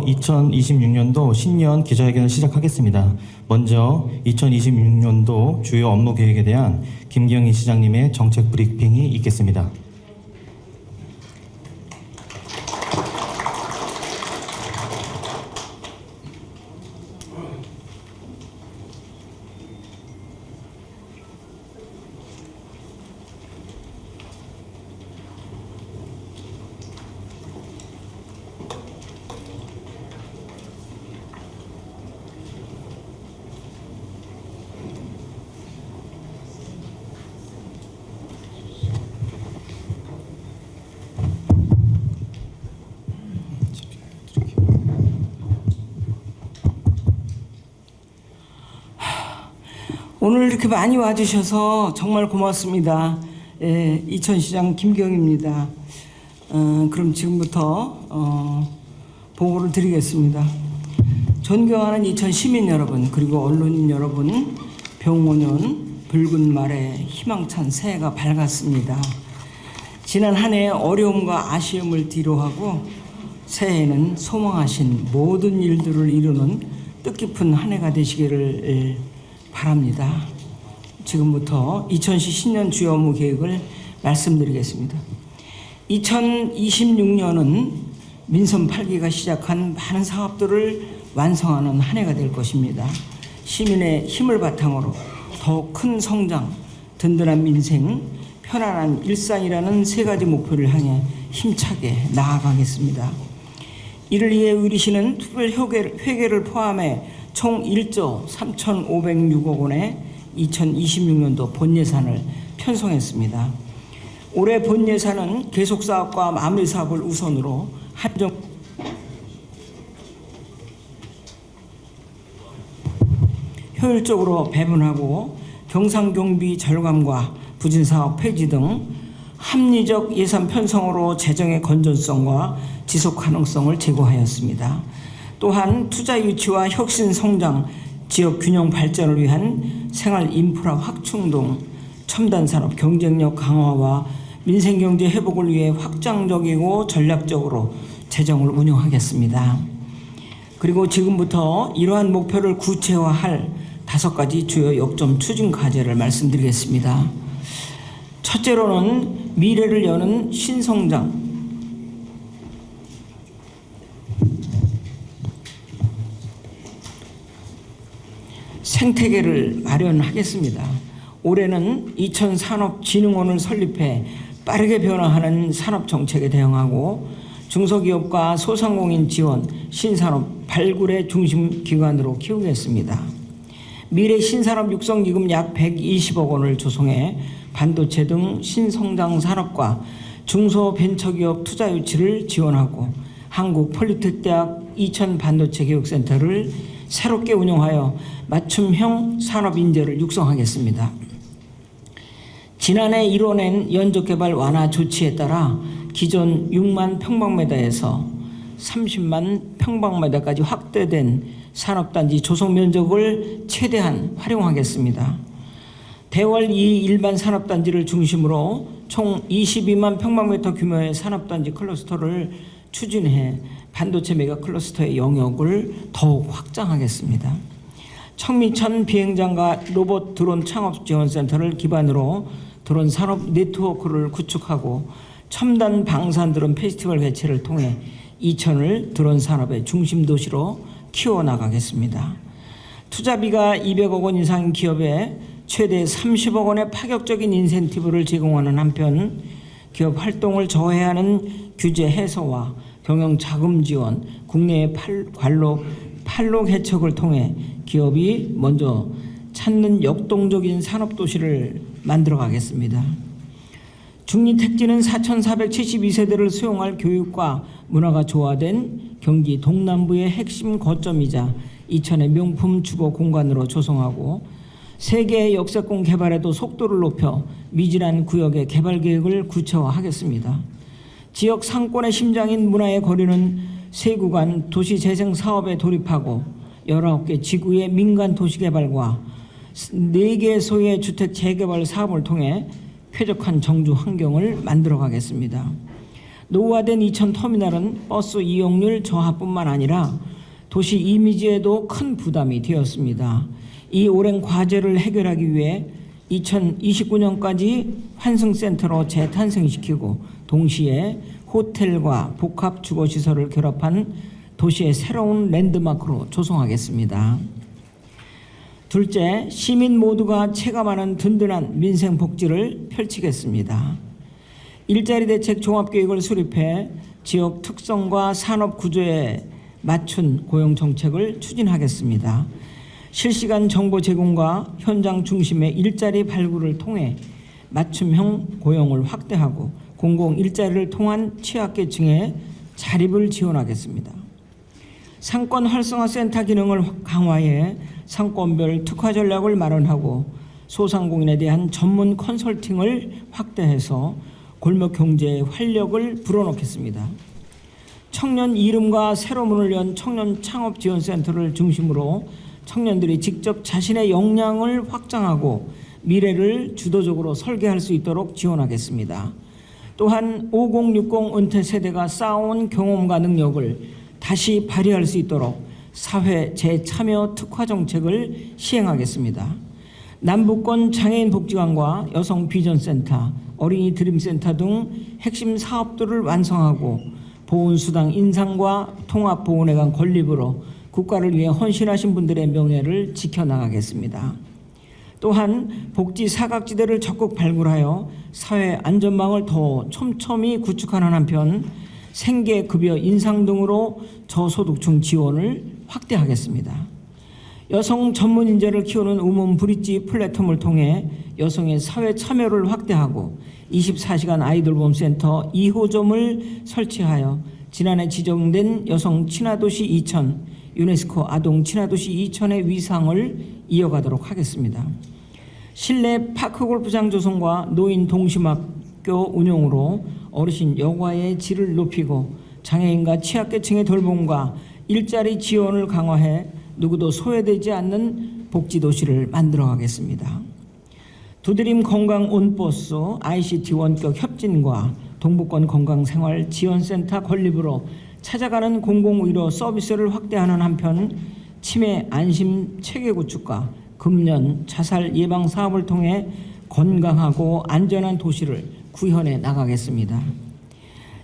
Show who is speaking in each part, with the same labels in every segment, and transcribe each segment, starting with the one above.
Speaker 1: 2026년도 신년 기자회견을 시작하겠습니다. 먼저 2026년도 주요 업무 계획에 대한 김경희 시장님의 정책 브리핑이 있겠습니다.
Speaker 2: 오늘 이렇게 많이 와주셔서 정말 고맙습니다. 이천시장 김경희입니다. 그럼 지금부터 보고를 드리겠습니다. 존경하는 이천 시민 여러분, 그리고 언론인 여러분, 병오년 붉은 말에 희망찬 새해가 밝았습니다. 지난 한 해의 어려움과 아쉬움을 뒤로하고 새해에는 소망하신 모든 일들을 이루는 뜻깊은 한 해가 되시기를 바랍니다. 지금부터 이천시 신년 주요 업무 계획을 말씀드리겠습니다. 2026년은 민선 8기가 시작한 많은 사업들을 완성하는 한 해가 될 것입니다. 시민의 힘을 바탕으로 더 큰 성장, 든든한 민생, 편안한 일상이라는 세 가지 목표를 향해 힘차게 나아가겠습니다. 이를 위해 의리시는 특별 회계를 포함해 총 1조 3,506억 원의 2026년도 본예산을 편성했습니다. 올해 본예산은 계속사업과 마무리사업을 우선으로 한정 효율적으로 배분하고 경상경비 절감과 부진사업 폐지 등 합리적 예산 편성으로 재정의 건전성과 지속 가능성을 제고하였습니다. 또한 투자 유치와 혁신 성장, 지역 균형 발전을 위한 생활 인프라 확충 등 첨단 산업 경쟁력 강화와 민생 경제 회복을 위해 확장적이고 전략적으로 재정을 운영하겠습니다. 그리고 지금부터 이러한 목표를 구체화할 5가지 주요 역점 추진 과제를 말씀드리겠습니다. 첫째로는 미래를 여는 신성장, 생태계를 마련하겠습니다. 올해는 이천산업진흥원을 설립해 빠르게 변화하는 산업정책에 대응하고 중소기업과 소상공인 지원, 신산업 발굴의 중심 기관으로 키우겠습니다. 미래 신산업 육성기금 약 120억 원을 조성해 반도체 등 신성장 산업과 중소벤처기업 투자 유치를 지원하고 한국폴리텍대학 이천반도체교육센터를 새롭게 운영하여 맞춤형 산업 인재를 육성하겠습니다. 지난해 이뤄낸 연적개발 완화 조치에 따라 기존 6만 평방미터에서 30만 평방미터까지 확대된 산업단지 조성 면적을 최대한 활용하겠습니다. 대월 2 일반 산업단지를 중심으로 총 22만 평방미터 규모의 산업단지 클러스터를 추진해 반도체 메가 클러스터의 영역을 더욱 확장하겠습니다. 청미천 비행장과 로봇 드론 창업 지원센터를 기반으로 드론 산업 네트워크를 구축하고 첨단 방산 드론 페스티벌 개최를 통해 이천을 드론 산업의 중심 도시로 키워나가겠습니다. 투자비가 200억 원 이상 기업에 최대 30억 원의 파격적인 인센티브를 제공하는 한편 기업 활동을 저해하는 규제 해소와 경영 자금 지원, 국내의 판로 개척을 통해 기업이 먼저 찾는 역동적인 산업도시를 만들어 가겠습니다. 중리택지는 4,472세대를 수용할 교육과 문화가 조화된 경기 동남부의 핵심 거점이자 이천의 명품 주거 공간으로 조성하고 세계의 역세권 개발에도 속도를 높여 미진한 구역의 개발 계획을 구체화하겠습니다. 지역 상권의 심장인 문화의 거리는 세 구간 도시재생 사업에 돌입하고 19개 지구의 민간 도시개발과 4개 소의 주택 재개발 사업을 통해 쾌적한 정주 환경을 만들어 가겠습니다. 노후화된 이천터미널은 버스 이용률 저하뿐만 아니라 도시 이미지에도 큰 부담이 되었습니다. 이 오랜 과제를 해결하기 위해 2029년까지 환승센터로 재탄생시키고 동시에 호텔과 복합 주거시설을 결합한 도시의 새로운 랜드마크로 조성하겠습니다. 둘째, 시민 모두가 체감하는 든든한 민생 복지를 펼치겠습니다. 일자리 대책 종합계획을 수립해 지역 특성과 산업 구조에 맞춘 고용 정책을 추진하겠습니다. 실시간 정보 제공과 현장 중심의 일자리 발굴을 통해 맞춤형 고용을 확대하고 공공 일자리를 통한 취약계층의 자립을 지원하겠습니다. 상권 활성화 센터 기능을 강화해 상권별 특화 전략을 마련하고 소상공인에 대한 전문 컨설팅을 확대해서 골목 경제의 활력을 불어넣겠습니다. 청년 이름과 새로 문을 연 청년 창업 지원 센터를 중심으로 청년들이 직접 자신의 역량을 확장하고 미래를 주도적으로 설계할 수 있도록 지원하겠습니다. 또한 5060 은퇴 세대가 쌓아온 경험과 능력을 다시 발휘할 수 있도록 사회 재참여 특화 정책을 시행하겠습니다. 남북권 장애인 복지관과 여성 비전센터, 어린이 드림센터 등 핵심 사업들을 완성하고 보훈수당 인상과 통합보훈에 관한 건립으로 국가를 위해 헌신하신 분들의 명예를 지켜나가겠습니다. 또한 복지 사각지대를 적극 발굴하여 사회 안전망을 더 촘촘히 구축하는 한편 생계급여 인상 등으로 저소득층 지원을 확대하겠습니다. 여성 전문 인재를 키우는 우먼 브릿지 플랫폼을 통해 여성의 사회 참여를 확대하고 24시간 아이돌봄 센터 2호점을 설치하여 지난해 지정된 여성 친화도시 2000, 유네스코 아동 친화도시 2000의 위상을 이어가도록 하겠습니다. 실내 파크골프장 조성과 노인 동심학교 운영으로 어르신 여가의 질을 높이고 장애인과 취약계층의 돌봄과 일자리 지원을 강화해 누구도 소외되지 않는 복지도시를 만들어가겠습니다. 두드림 건강 온버스 ICT 원격 협진과 동북권 건강생활 지원센터 건립으로 찾아가는 공공의료 서비스를 확대하는 한편 치매 안심 체계 구축과 금연 자살 예방 사업을 통해 건강하고 안전한 도시를 구현해 나가겠습니다.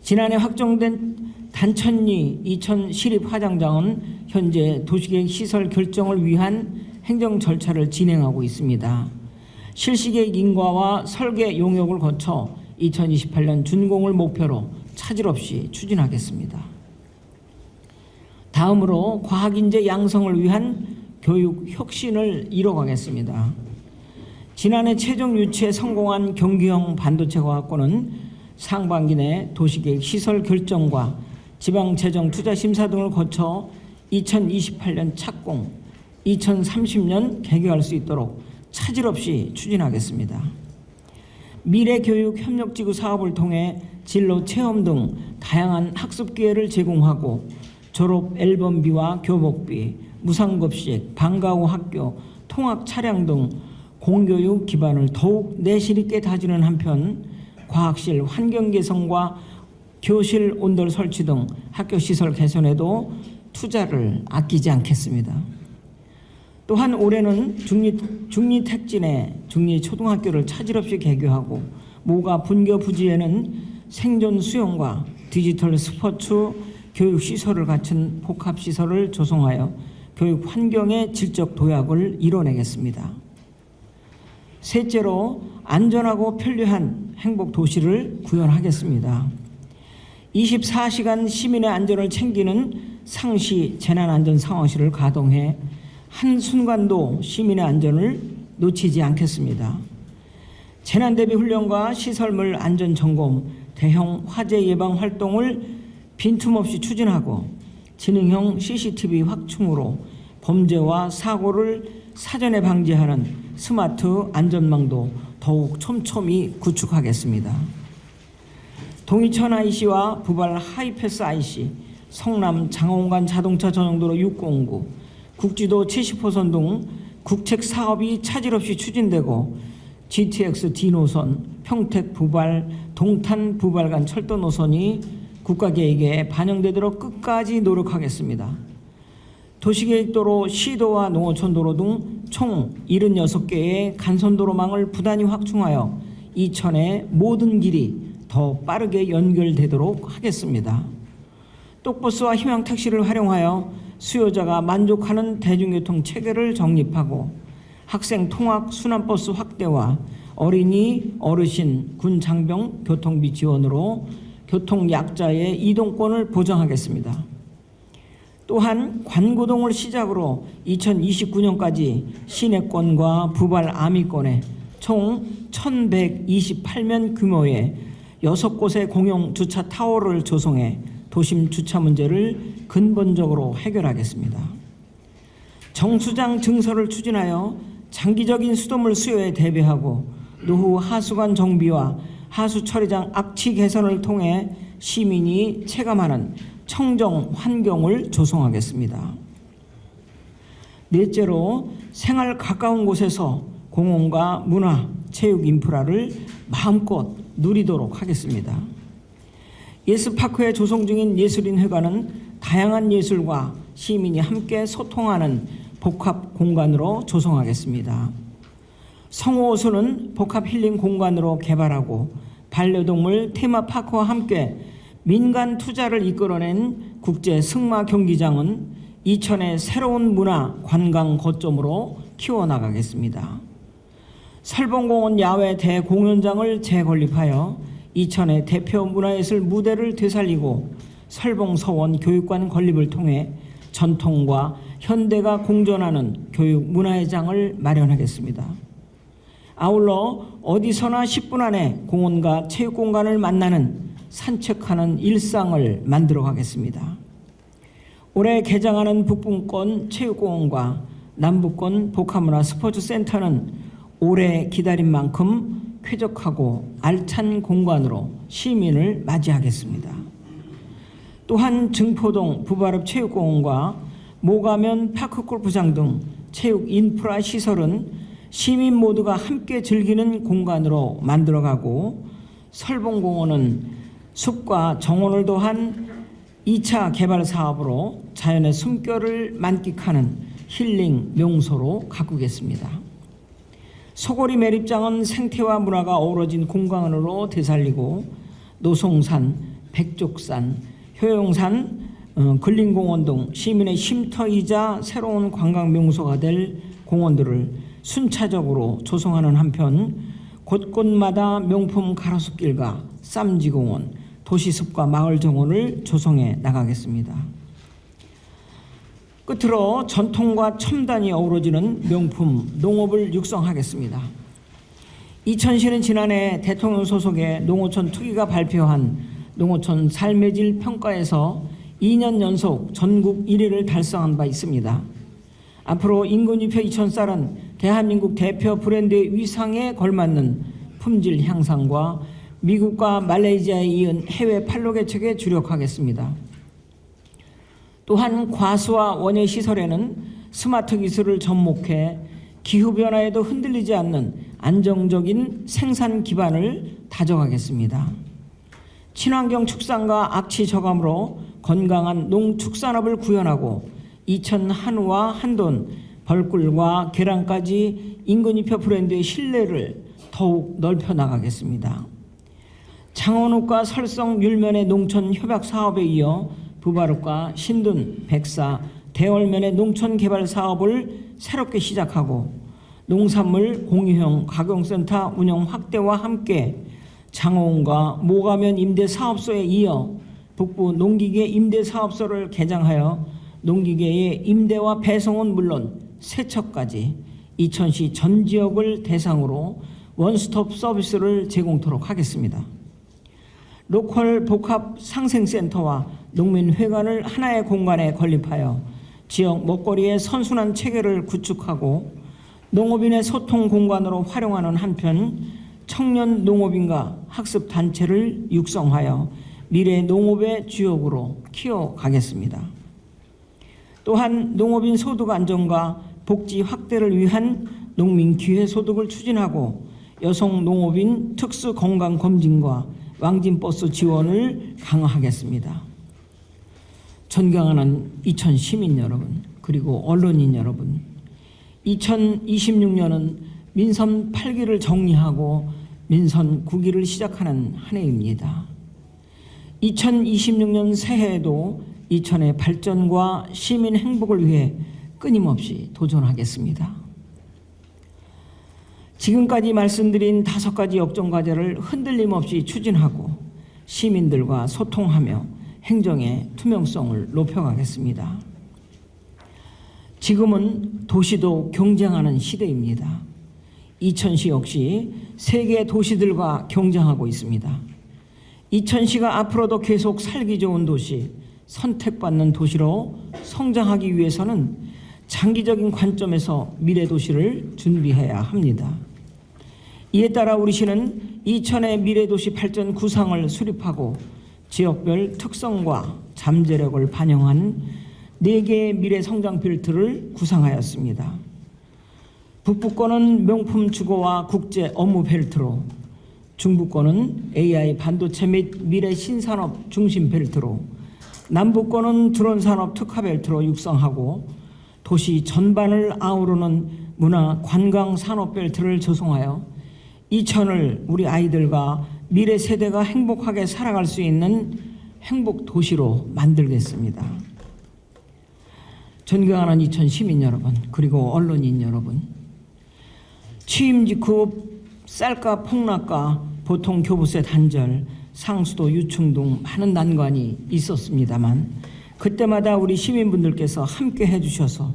Speaker 2: 지난해 확정된 단천리 이천 시립화장장은 현재 도시계획 시설 결정을 위한 행정 절차를 진행하고 있습니다. 실시계획 인가와 설계 용역을 거쳐 2028년 준공을 목표로 차질 없이 추진하겠습니다. 다음으로 과학인재 양성을 위한 교육 혁신을 이뤄가겠습니다. 지난해 최종 유치에 성공한 경기형 반도체과학고는 상반기 내 도시계획 시설 결정과 지방재정투자심사 등을 거쳐 2028년 착공, 2030년 개교할 수 있도록 차질 없이 추진하겠습니다. 미래교육협력지구 사업을 통해 진로 체험 등 다양한 학습 기회를 제공하고 졸업 앨범비와 교복비, 무상급식, 방과 후 학교, 통학 차량 등 공교육 기반을 더욱 내실 있게 다지는 한편 과학실 환경 개선과 교실 온돌 설치 등 학교 시설 개선에도 투자를 아끼지 않겠습니다. 또한 올해는 중리택진의 중리초등학교를 차질 없이 개교하고 모가 분교 부지에는 생존 수영과 디지털 스포츠 교육시설을 갖춘 복합시설을 조성하여 교육 환경의 질적 도약을 이뤄내겠습니다. 셋째로 안전하고 편리한 행복 도시를 구현하겠습니다. 24시간 시민의 안전을 챙기는 상시 재난안전상황실을 가동해 한순간도 시민의 안전을 놓치지 않겠습니다. 재난대비 훈련과 시설물 안전점검, 대형 화재 예방 활동을 빈틈없이 추진하고 지능형 CCTV 확충으로 범죄와 사고를 사전에 방지하는 스마트 안전망도 더욱 촘촘히 구축하겠습니다. 동이천 IC와 부발 하이패스 IC, 성남 장원간 자동차 전용도로 609, 국지도 70호선 등 국책 사업이 차질 없이 추진되고 GTX D 노선, 평택 부발, 동탄 부발 간 철도 노선이 국가계획에 반영되도록 끝까지 노력하겠습니다. 도시계획도로, 시도와 농어촌도로 등 총 76개의 간선도로망을 부단히 확충하여 이천의 모든 길이 더 빠르게 연결되도록 하겠습니다. 똑버스와 희망택시를 활용하여 수요자가 만족하는 대중교통 체계를 정립하고 학생 통학 순환버스 확대와 어린이, 어르신, 군 장병 교통비 지원으로 교통약자의 이동권을 보장하겠습니다. 또한 관고동을 시작으로 2029년까지 시내권과 부발 아미권에 총 1128면 규모의 6곳의 공용 주차 타워를 조성해 도심 주차 문제를 근본적으로 해결하겠습니다. 정수장 증설을 추진하여 장기적인 수돗물 수요에 대비하고 노후 하수관 정비와 하수 처리장 악취 개선을 통해 시민이 체감하는 청정 환경을 조성하겠습니다. 넷째로 생활 가까운 곳에서 공원과 문화, 체육 인프라를 마음껏 누리도록 하겠습니다. 예스파크에 조성 중인 예술인회관은 다양한 예술과 시민이 함께 소통하는 복합 공간으로 조성하겠습니다. 성호호수는 복합 힐링 공간으로 개발하고 반려동물 테마파크와 함께 민간 투자를 이끌어낸 국제 승마 경기장은 이천의 새로운 문화 관광 거점으로 키워나가겠습니다. 설봉공원 야외 대공연장을 재건립하여 이천의 대표 문화예술 무대를 되살리고 설봉서원 교육관 건립을 통해 전통과 현대가 공존하는 교육 문화회장을 마련하겠습니다. 아울러 어디서나 10분 안에 공원과 체육공간을 만나는 산책하는 일상을 만들어 가겠습니다. 올해 개장하는 북부권 체육공원과 남부권 복합문화 스포츠센터는 오래 기다린 만큼 쾌적하고 알찬 공간으로 시민을 맞이하겠습니다. 또한 증포동 부발읍 체육공원과 모가면 파크골프장 등 체육 인프라 시설은 시민 모두가 함께 즐기는 공간으로 만들어가고 설봉공원은 숲과 정원을 더한 2차 개발 사업으로 자연의 숨결을 만끽하는 힐링 명소로 가꾸겠습니다. 소고리 매립장은 생태와 문화가 어우러진 공간으로 되살리고 노송산, 백족산, 효용산, 근린공원 등 시민의 쉼터이자 새로운 관광 명소가 될 공원들을 순차적으로 조성하는 한편 곳곳마다 명품 가로수길과 쌈지공원, 도시숲과 마을정원을 조성해 나가겠습니다. 끝으로 전통과 첨단이 어우러지는 명품 농업을 육성하겠습니다. 이천시는 지난해 대통령 소속의 농어촌 투기가 발표한 농어촌 삶의 질 평가에서 2년 연속 전국 1위를 달성한 바 있습니다. 앞으로 인근지표 이천쌀은 대한민국 대표 브랜드의 위상에 걸맞는 품질 향상과 미국과 말레이시아에 이은 해외 판로 개척에 주력하겠습니다. 또한 과수와 원예 시설에는 스마트 기술을 접목해 기후변화에도 흔들리지 않는 안정적인 생산 기반을 다져가겠습니다. 친환경 축산과 악취 저감으로 건강한 농축산업을 구현하고 이천 한우와 한돈, 벌꿀과 계란까지 인근지표 브랜드의 신뢰를 더욱 넓혀 나가겠습니다. 창원읍과 설성 율면의 농촌 협약 사업에 이어 부발읍과 신둔, 백사, 대월면의 농촌 개발 사업을 새롭게 시작하고 농산물 공유형 가공센터 운영 확대와 함께 장호원과 모가면 임대 사업소에 이어 북부 농기계 임대 사업소를 개장하여 농기계의 임대와 배송은 물론 세척까지 이천시 전 지역을 대상으로 원스톱 서비스를 제공토록 하겠습니다. 로컬 복합 상생센터와 농민회관을 하나의 공간에 건립하여 지역 먹거리의 선순환 체계를 구축하고 농업인의 소통 공간으로 활용하는 한편 청년 농업인과 학습 단체를 육성하여 미래 농업의 주역으로 키워가겠습니다. 또한 농업인 소득 안정과 복지 확대를 위한 농민 기회 소득을 추진하고 여성 농업인 특수 건강 검진과 왕진버스 지원을 강화하겠습니다. 존경하는 이천 시민 여러분, 그리고 언론인 여러분, 2026년은 민선 8기를 정리하고 민선 9기를 시작하는 한 해입니다. 2026년 새해에도 이천의 발전과 시민 행복을 위해 끊임없이 도전하겠습니다. 지금까지 말씀드린 5가지 역정과제를 흔들림 없이 추진하고 시민들과 소통하며 행정의 투명성을 높여가겠습니다. 지금은 도시도 경쟁하는 시대입니다. 이천시 역시 세계 도시들과 경쟁하고 있습니다. 이천시가 앞으로도 계속 살기 좋은 도시, 선택받는 도시로 성장하기 위해서는 장기적인 관점에서 미래 도시를 준비해야 합니다. 이에 따라 우리 시는 이천의 미래도시 발전 구상을 수립하고 지역별 특성과 잠재력을 반영한 4개의 미래 성장 벨트를 구상하였습니다. 북부권은 명품 주거와 국제 업무 벨트로, 중부권은 AI 반도체 및 미래 신산업 중심 벨트로, 남부권은 드론 산업 특화 벨트로 육성하고 도시 전반을 아우르는 문화 관광 산업 벨트를 조성하여 이천을 우리 아이들과 미래 세대가 행복하게 살아갈 수 있는 행복 도시로 만들겠습니다. 존경하는 이천 시민 여러분, 그리고 언론인 여러분, 취임 직후 쌀값 폭락과 보통 교부세 단절, 상수도 유충 등 많은 난관이 있었습니다만 그때마다 우리 시민분들께서 함께 해주셔서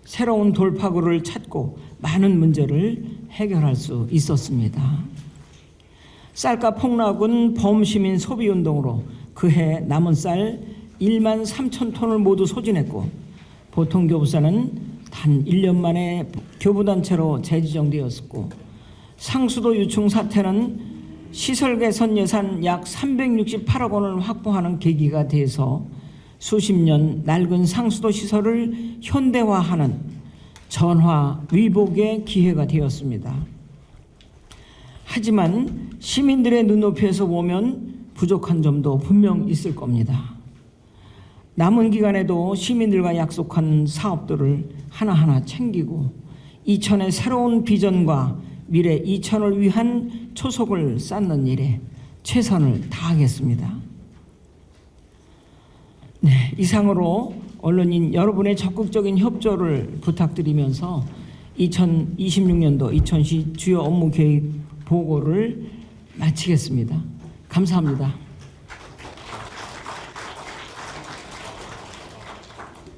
Speaker 2: 새로운 돌파구를 찾고 많은 문제를 해결할 수 있었습니다. 쌀값 폭락은 범시민 소비운동으로 그해 남은 쌀 1만 3천 톤을 모두 소진했고 보통 교부세는 단 1년 만에 교부단체로 재지정되었고 상수도 유충 사태는 시설 개선 예산 약 368억 원을 확보하는 계기가 돼서 수십 년 낡은 상수도 시설을 현대화하는 전화 위복의 기회가 되었습니다. 하지만 시민들의 눈높이에서 보면 부족한 점도 분명 있을 겁니다. 남은 기간에도 시민들과 약속한 사업들을 하나하나 챙기고 이천의 새로운 비전과 미래 이천을 위한 초석을 쌓는 일에 최선을 다하겠습니다. 네, 이상으로 언론인 여러분의 적극적인 협조를 부탁드리면서 2026년도 이천시 주요 업무 계획 보고를 마치겠습니다. 감사합니다.